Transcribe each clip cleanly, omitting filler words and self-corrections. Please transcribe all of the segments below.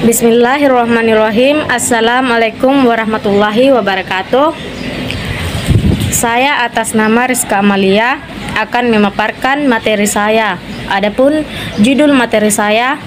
Bismillahirrahmanirrahim. Assalamualaikum warahmatullahi wabarakatuh. Saya atas nama Rizka Amalia akan memaparkan materi saya. Adapun judul materi saya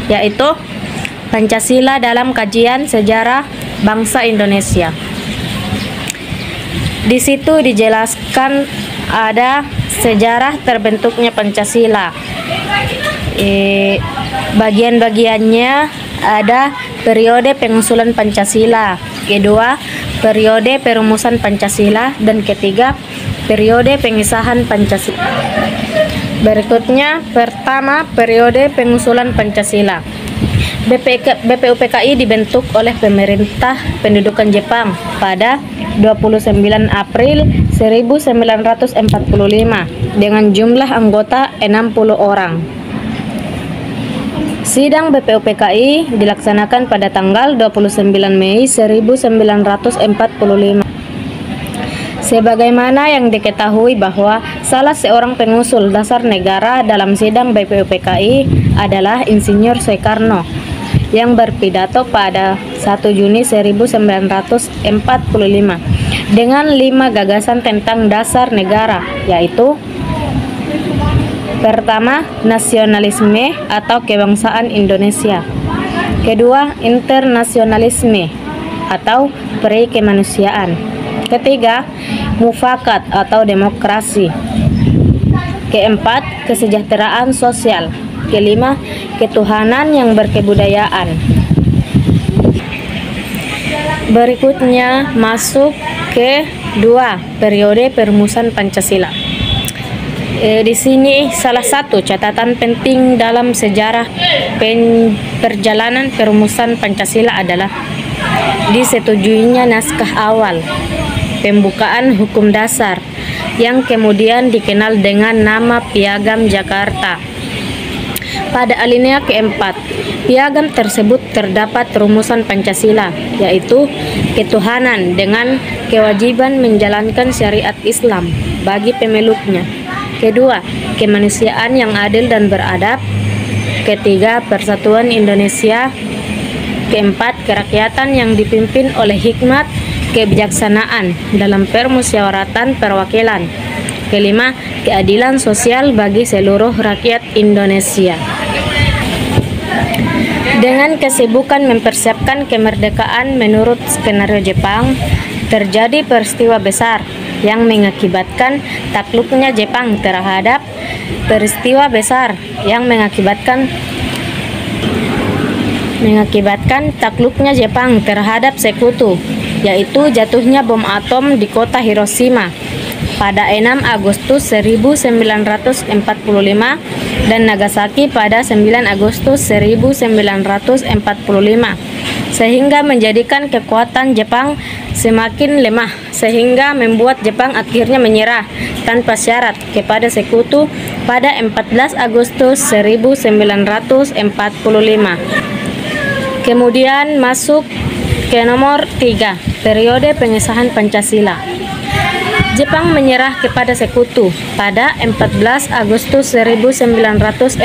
yaitu Pancasila dalam kajian sejarah bangsa Indonesia. Di situ dijelaskan ada sejarah terbentuknya Pancasila. Bagian-bagiannya ada periode pengusulan Pancasila, kedua periode perumusan Pancasila, dan ketiga periode pengesahan Pancasila. Berikutnya, pertama periode pengusulan Pancasila. BPUPKI dibentuk oleh pemerintah pendudukan Jepang pada 29 April 1945 dengan jumlah anggota 60 orang. Sidang BPUPKI dilaksanakan pada tanggal 29 Mei 1945. Sebagaimana yang diketahui bahwa salah seorang pengusul dasar negara dalam sidang BPUPKI adalah Insinyur Soekarno yang berpidato pada 1 Juni 1945 dengan 5 gagasan tentang dasar negara, yaitu pertama, nasionalisme atau kebangsaan Indonesia. Kedua, internasionalisme atau peri kemanusiaan. Ketiga, mufakat atau demokrasi. Keempat, kesejahteraan sosial. Kelima, ketuhanan yang berkebudayaan. Berikutnya masuk ke 2, periode perumusan Pancasila. Di sini salah satu catatan penting dalam sejarah perjalanan perumusan Pancasila adalah disetujuinya naskah awal pembukaan hukum dasar yang kemudian dikenal dengan nama Piagam Jakarta. Pada alinea keempat, piagam tersebut terdapat rumusan Pancasila, yaitu ketuhanan dengan kewajiban menjalankan syariat Islam bagi pemeluknya. Kedua, kemanusiaan yang adil dan beradab. Ketiga, persatuan Indonesia. Keempat, kerakyatan yang dipimpin oleh hikmat kebijaksanaan dalam permusyawaratan perwakilan. Kelima, keadilan sosial bagi seluruh rakyat Indonesia. Dengan kesibukan mempersiapkan kemerdekaan menurut skenario Jepang, terjadi peristiwa besar yang mengakibatkan takluknya Jepang terhadap takluknya Jepang terhadap sekutu, yaitu jatuhnya bom atom di kota Hiroshima pada 6 Agustus 1945 dan Nagasaki pada 9 Agustus 1945, sehingga menjadikan kekuatan Jepang semakin lemah, sehingga membuat Jepang akhirnya menyerah tanpa syarat kepada sekutu pada 14 Agustus 1945. Kemudian masuk ke nomor 3, periode pengesahan Pancasila. Jepang menyerah kepada sekutu pada 14 Agustus 1945.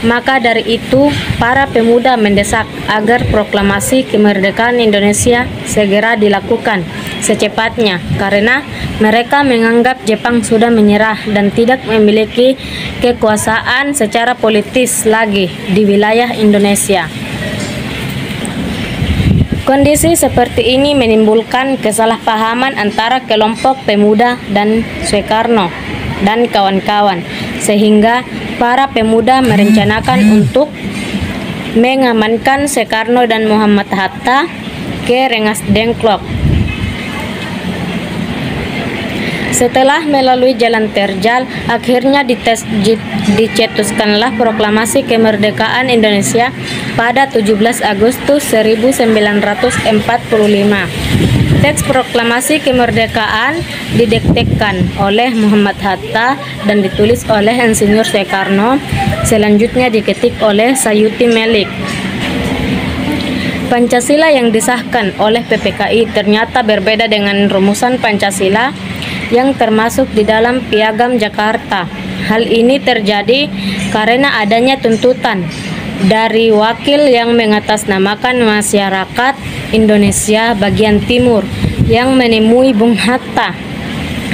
Maka dari itu, para pemuda mendesak agar proklamasi kemerdekaan Indonesia segera dilakukan secepatnya, karena mereka menganggap Jepang sudah menyerah dan tidak memiliki kekuasaan secara politis lagi di wilayah Indonesia. Kondisi seperti ini menimbulkan kesalahpahaman antara kelompok pemuda dan Soekarno dan kawan-kawan, sehingga para pemuda merencanakan untuk mengamankan Soekarno dan Muhammad Hatta ke Rengas Dengklok. Setelah melalui jalan terjal, akhirnya dicetuskanlah proklamasi kemerdekaan Indonesia pada 17 Agustus 1945. Teks proklamasi kemerdekaan didektekkan oleh Muhammad Hatta dan ditulis oleh Insinyur Soekarno, selanjutnya diketik oleh Sayuti Melik. Pancasila yang disahkan oleh PPKI ternyata berbeda dengan rumusan Pancasila yang termasuk di dalam Piagam Jakarta. Hal ini terjadi karena adanya tuntutan dari wakil yang mengatasnamakan masyarakat Indonesia bagian timur yang menemui Bung Hatta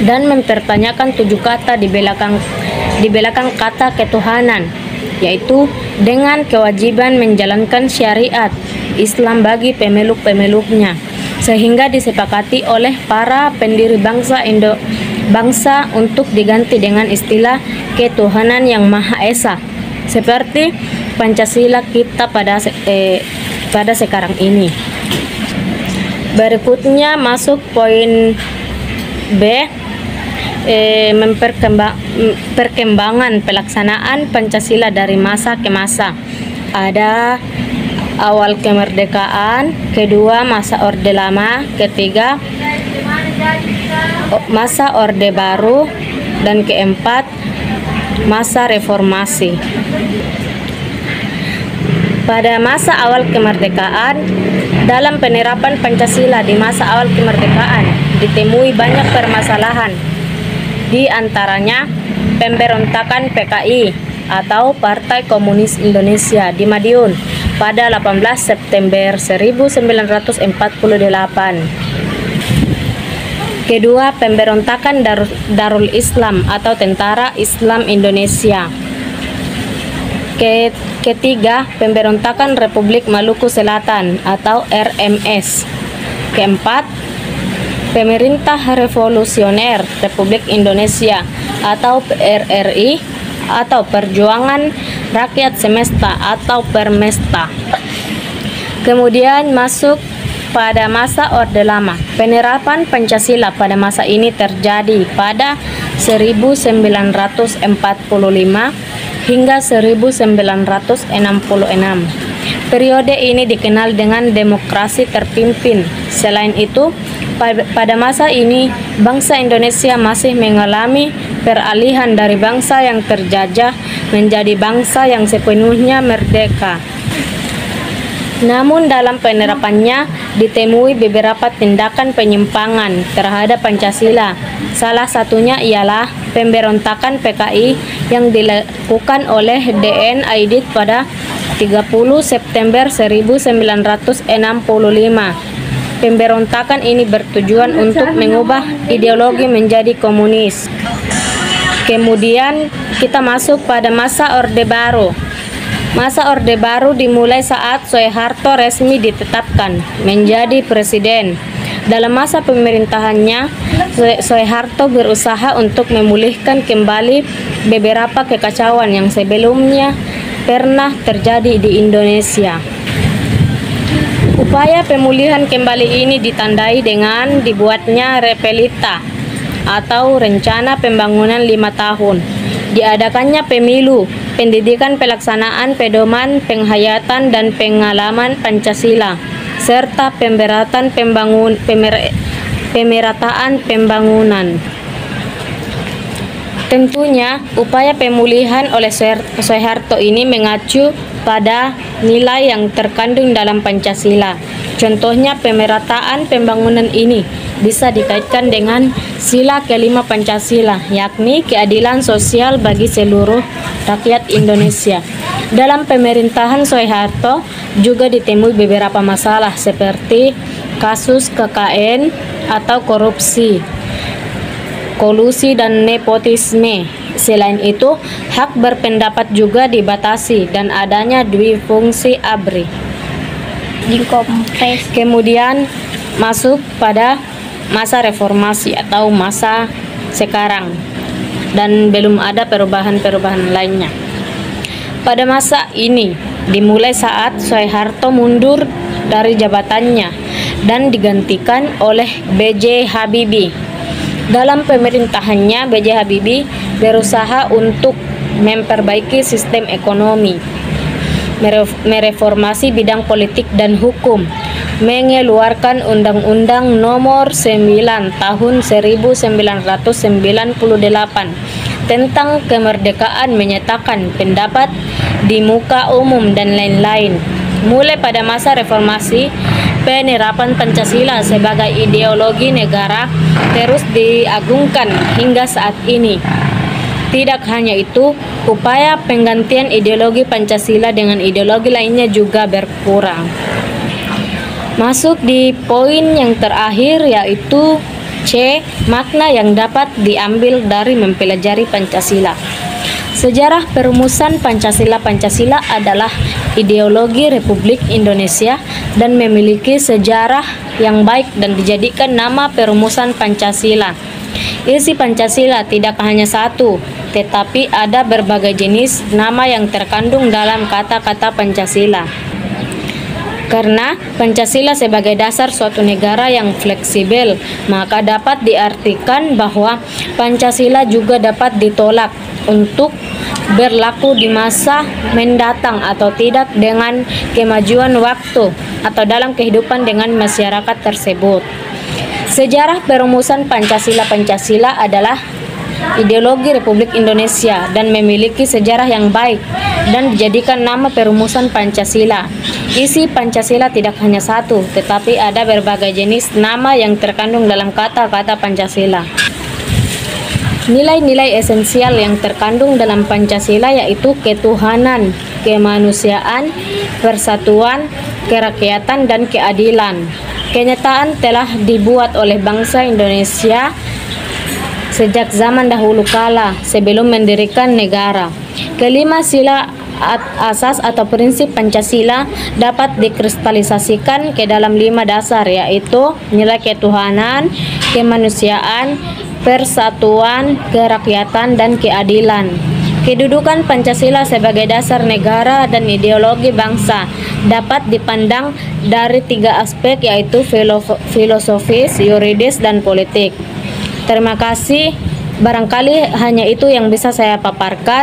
dan mempertanyakan 7 kata di belakang kata ketuhanan, yaitu dengan kewajiban menjalankan syariat Islam bagi pemeluk-pemeluknya, sehingga disepakati oleh para pendiri bangsa untuk diganti dengan istilah ketuhanan yang Maha Esa, seperti Pancasila kita pada sekarang ini. Berikutnya masuk poin B, perkembangan pelaksanaan Pancasila dari masa ke masa. Ada awal kemerdekaan, kedua masa Orde Lama, ketiga masa Orde Baru, dan keempat masa reformasi. Pada masa awal kemerdekaan, dalam penerapan Pancasila di masa awal kemerdekaan ditemui banyak permasalahan, di antaranya pemberontakan PKI atau Partai Komunis Indonesia di Madiun pada 18 September 1948. Kedua, pemberontakan Darul Islam atau Tentara Islam Indonesia. Ketiga, pemberontakan Republik Maluku Selatan atau RMS. Keempat, Pemerintah Revolusioner Republik Indonesia atau PRRI atau Perjuangan Rakyat Semesta atau Permesta. Kemudian masuk pada masa Orde Lama. Penerapan Pancasila pada masa ini terjadi pada 1945 hingga 1966. Periode ini dikenal dengan demokrasi terpimpin. Selain itu, pada masa ini bangsa Indonesia masih mengalami peralihan dari bangsa yang terjajah menjadi bangsa yang sepenuhnya merdeka. Namun dalam penerapannya ditemui beberapa tindakan penyimpangan terhadap Pancasila. Salah satunya ialah pemberontakan PKI yang dilakukan oleh DN Aidit pada 30 September 1965. Pemberontakan ini bertujuan untuk mengubah ideologi menjadi komunis. Kemudian kita masuk pada masa Orde Baru. Masa Orde Baru dimulai saat Soeharto resmi ditetapkan menjadi presiden. Dalam masa pemerintahannya, Soeharto berusaha untuk memulihkan kembali beberapa kekacauan yang sebelumnya pernah terjadi di Indonesia. Upaya pemulihan kembali ini ditandai dengan dibuatnya Repelita atau Rencana Pembangunan 5 tahun, diadakannya pemilu, pendidikan pelaksanaan pedoman penghayatan dan pengalaman Pancasila, serta pemerataan pembangunan. Tentunya, upaya pemulihan oleh Soeharto ini mengacu pada nilai yang terkandung dalam Pancasila. Contohnya, pemerataan pembangunan ini bisa dikaitkan dengan sila kelima Pancasila, yakni keadilan sosial bagi seluruh rakyat Indonesia. Dalam pemerintahan Soeharto juga ditemui beberapa masalah seperti kasus KKN atau korupsi, kolusi dan nepotisme. Selain itu, hak berpendapat juga dibatasi dan adanya duifungsi ABRI. Kemudian masuk pada masa reformasi atau masa sekarang, dan belum ada perubahan-perubahan lainnya. Pada masa ini dimulai saat Soeharto mundur dari jabatannya dan digantikan oleh B.J. Habibie. Dalam pemerintahannya, B.J. Habibie berusaha untuk memperbaiki sistem ekonomi, mereformasi bidang politik dan hukum, mengeluarkan Undang-Undang Nomor 9 Tahun 1998 tentang kemerdekaan menyatakan pendapat di muka umum dan lain-lain. Mulai pada masa reformasi, penerapan Pancasila sebagai ideologi negara terus diagungkan hingga saat ini. Tidak hanya itu, upaya penggantian ideologi Pancasila dengan ideologi lainnya juga berkurang. Masuk di poin yang terakhir, yaitu C. Makna yang dapat diambil dari mempelajari Pancasila. Sejarah perumusan Pancasila adalah ideologi Republik Indonesia dan memiliki sejarah yang baik dan dijadikan nama perumusan Pancasila. Isi Pancasila tidak hanya satu, tetapi ada berbagai jenis nama yang terkandung dalam kata-kata Pancasila. Karena Pancasila sebagai dasar suatu negara yang fleksibel, maka dapat diartikan bahwa Pancasila juga dapat ditolak untuk berlaku di masa mendatang atau tidak dengan kemajuan waktu atau dalam kehidupan dengan masyarakat tersebut. Sejarah perumusan Pancasila adalah ideologi Republik Indonesia dan memiliki sejarah yang baik dan dijadikan nama perumusan Pancasila. Isi Pancasila tidak hanya satu, tetapi ada berbagai jenis nama yang terkandung dalam kata-kata Pancasila. Nilai-nilai esensial yang terkandung dalam Pancasila yaitu ketuhanan, kemanusiaan, persatuan, kerakyatan, dan keadilan. Kenyataan telah dibuat oleh bangsa Indonesia sejak zaman dahulu kala sebelum mendirikan negara. Kelima sila asas atau prinsip Pancasila dapat dikristalisasikan ke dalam 5 dasar, yaitu nilai ketuhanan, kemanusiaan, persatuan, kerakyatan, dan keadilan. Kedudukan Pancasila sebagai dasar negara dan ideologi bangsa dapat dipandang dari 3 aspek, yaitu filosofis, yuridis, dan politik. Terima kasih. Barangkali hanya itu yang bisa saya paparkan.